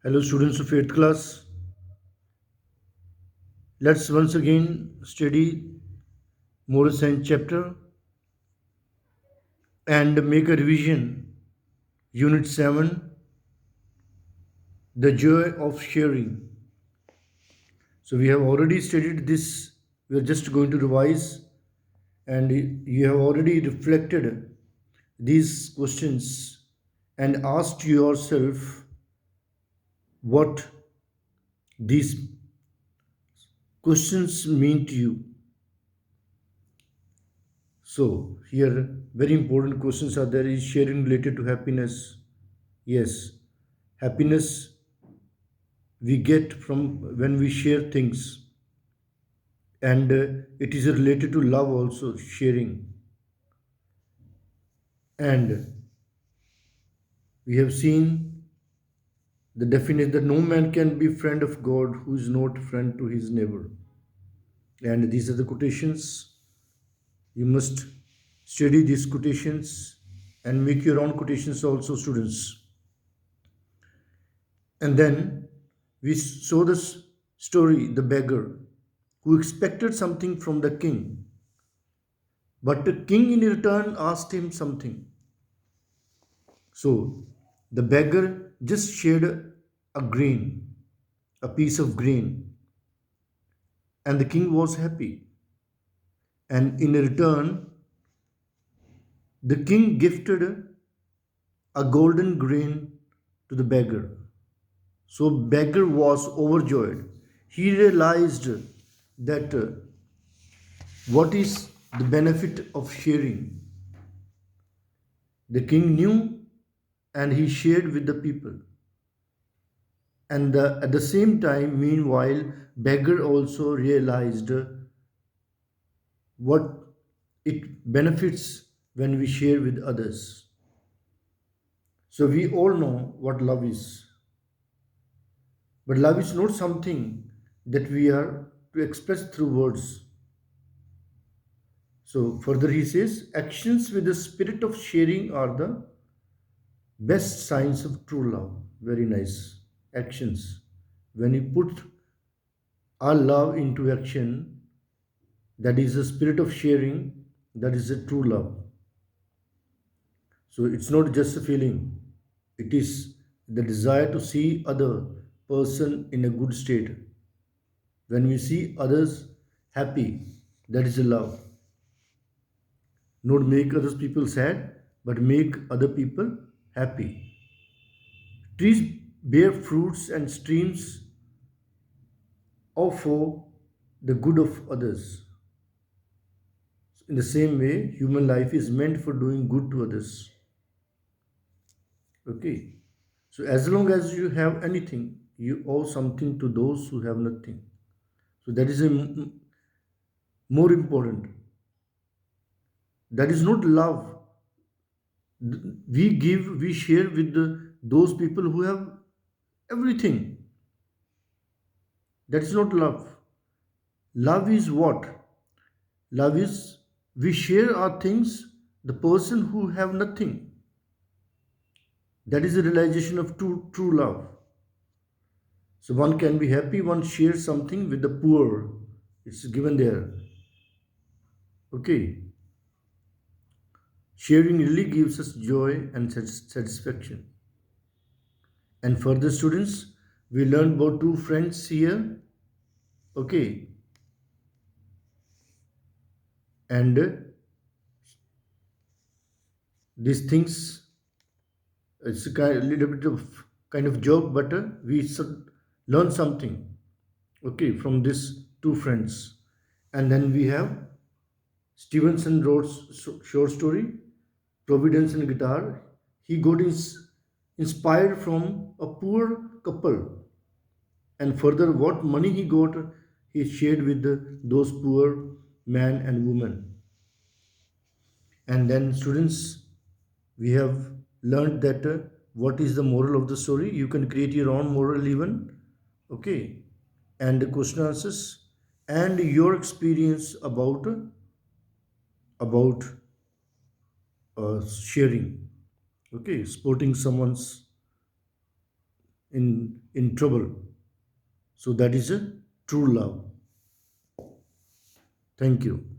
Hello, students of 8th class. Let's once again study moral science chapter and make a revision. Unit 7, the joy of sharing. So, we have already studied this. We are just going to revise, and you have already reflected these questions and asked yourself what these questions mean to you. So, here very important questions are there. Is sharing related to happiness? Yes, happiness we get from when we share things, and it is related to love also, sharing. And we have seen the definition that no man can be friend of God who is not friend to his neighbor. And these are the quotations. You must study these quotations and make your own quotations also, students. And then we saw this story, the beggar, who expected something from the king. But the king in return asked him something. So the beggar just shared a grain, a piece of grain, and the king was happy. And in return, the king gifted a golden grain to the beggar. So beggar was overjoyed. He realized that what is the benefit of sharing. The king knew and he shared with the people. And at the same time, meanwhile, beggar also realized what it benefits when we share with others. So we all know what love is. But love is not something that we are to express through words. So further he says, actions with the spirit of sharing are the best signs of true love. Very nice. Actions. When you put our love into action, that is the spirit of sharing, that is a true love. So it's not just a feeling, it is the desire to see other person in a good state. When we see others happy, that is a love. Not make other people sad, but make other people happy. Trees bear fruits and streams are for the good of others. In the same way, human life is meant for doing good to others. Okay. So as long as you have anything, you owe something to those who have nothing. So that is more important. That is not love. We give, we share with those people who have everything. That is not love. Love is what? Love is we share our things, the person who have nothing. That is the realization of true love. So one can be happy, one shares something with the poor. It's given there. Okay. Sharing really gives us joy and satisfaction. And further, students, we learned about two friends here. Okay. And these things, it's a little bit of kind of joke, but we should learn something. Okay, from these two friends. And then we have Stevenson wrote short story, Providence and Guitar. He got inspired from a poor couple, and further, what money he got, he shared with those poor man and woman. And then, students, we have learned that what is the moral of the story. You can create your own moral even, okay, and the question answers and your experience about sharing, okay, supporting someone's in trouble. So that is a true love. Thank you.